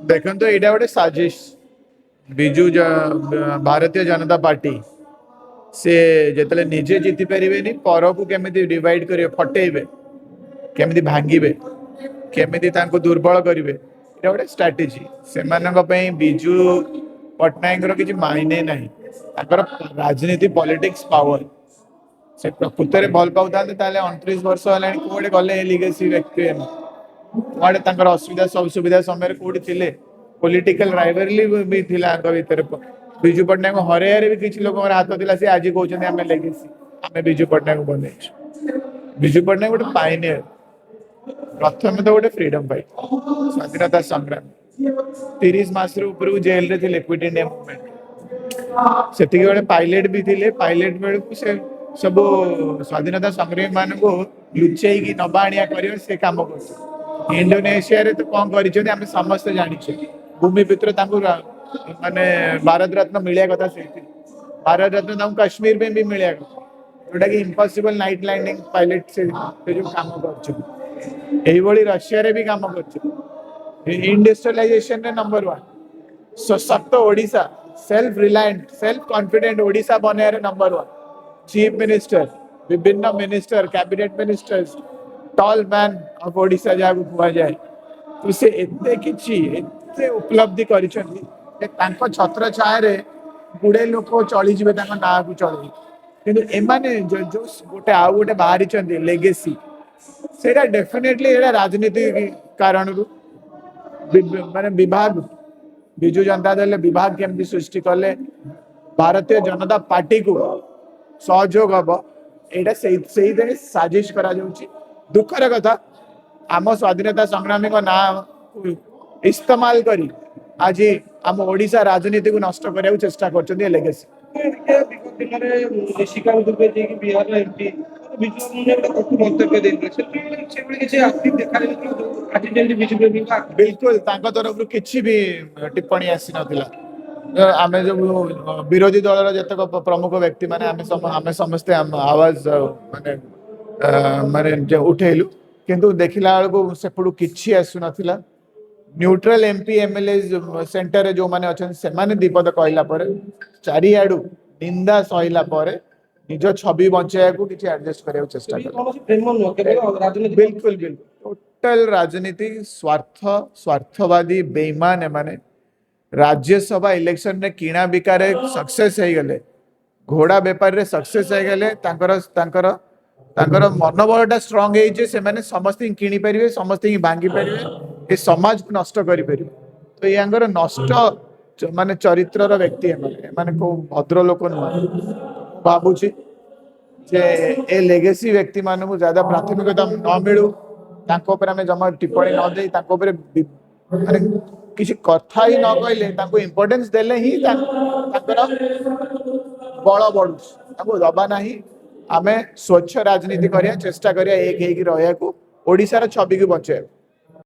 देखो यहाँ गोटे साजिश विजु भारतीय जनता पार्टी से जिते निजे जीति पारे पर को केमी डिवाइड करेंगे फटेबे केमी भांगे केमी दुर्बल करेंगे ये गोटे स्ट्राटेजी से विजु पट्टनायक किसी मायने ना राजनीति पॉलिटिक्स पावर से प्रकृत में भल पाऊँ 29 वर्ष है कौटे गले लिगेसी व्यक्ति कौटे असुविधा सब सुविधा समय कौटी थे पॉलिटिकल राइवरली भी थिला भीतर विजु पट्टनायक हरैया भी किसी लोक हाथ था सी आज कहते आम लेगेसी आम विजु पट्टनायक बन विजु पट्टनायक गोटे पाइनियर प्रथम तो गोटे फ्रीडम फाइट स्वाधीनता संग्राम 30 मास ऊपर जेल रे थे क्विट इंडिया मूवमेंट से पायलट भी थे पायलट बेलू से सब स्वाधीनता संग्रामी मान को लुचेक नबा आनिया कर से कम कर इंडोनेशिया रे तो कौन कर समस्त जानी भूमिपुत्र माने भारत रत्न मिलिया कथा से भारत रत्न काश्मीर में भी मिलिया जोटा कि इम्पॉसिबल नाइट लैंडिंग पायलट से जो काम कर रशिया रे भी काम कर इंडस्ट्रियलाइजेशन रे नंबर 1 सशक्त Odisha self reliant self confident Odisha बने नंबर 1 चीफ मिनिस्टर विभिन्न minister cabinet ministers tall man of Odisha जहाँ कह जाए तो से एते किछि एते उपलब्धि करिसेंती छत्र छाया गुड़े लोक चलीजे ना को चल कि एमाने जो गोटे आउ गोटे बाहरी लेगेसी से डेफिनेटली राजनीति कारण माने विभाग विजु जनता दल विभाग केमती सृष्टि कले भारतीय जनता पार्टी को सहयोग हम यहाँ से साजिश करा दुखर कथा आम स्वाधीनता संग्रामी ना इस्तेमाल करी आज आम ओडिशा राजनीति को नष्ट करने चेष्टा कर लेगेसी बिल्कुल तरफ किसी भी टिप्पणी आसी ना आम जो विरोधी दल जतक प्रमुख व्यक्ति माने आमे समस्ते आवाज माने माने उठेलु किंतु देखिला बेलू सेपटू किछि आसु नथिला न्यूट्रल एमपी एमएलए सेंटर रे जो माने अछन से माने दीपद कहला पर चारियाडू निंदा सहिला पर निज छवि बचाया को किछि एडजस्ट करे चेष्टा कर बिल्कुल बिल्कुल टोटल राजनीति स्वार्थ स्वार्थवादी बेईमान माने राज्यसभा इलेक्शन रे किणा बिकार सक्सेस हो गले घोड़ा बेपार रे सक्सेस हो गले मनोबलटा स्ट्रंग से माने समस्त किणी पारे समस्त भांगी पारे ये समाज को नष्ट करि पारे तो यांगर नष्ट माने चरित्रर व्यक्ति माने को भद्र लोक नुह भावुची जे ए लेगेसी व्यक्ति मान को ज्यादा प्राथमिकता न मिलू आम जमा टिप्पणी न दे माने किसी कथा ही न कहले इम्पोर्टेंस देले ही बल बढ़ू दबा ना आमे स्वच्छ राजनीति करिया चेष्टा करिया एक रहा ओडिशार छवि को बचाए।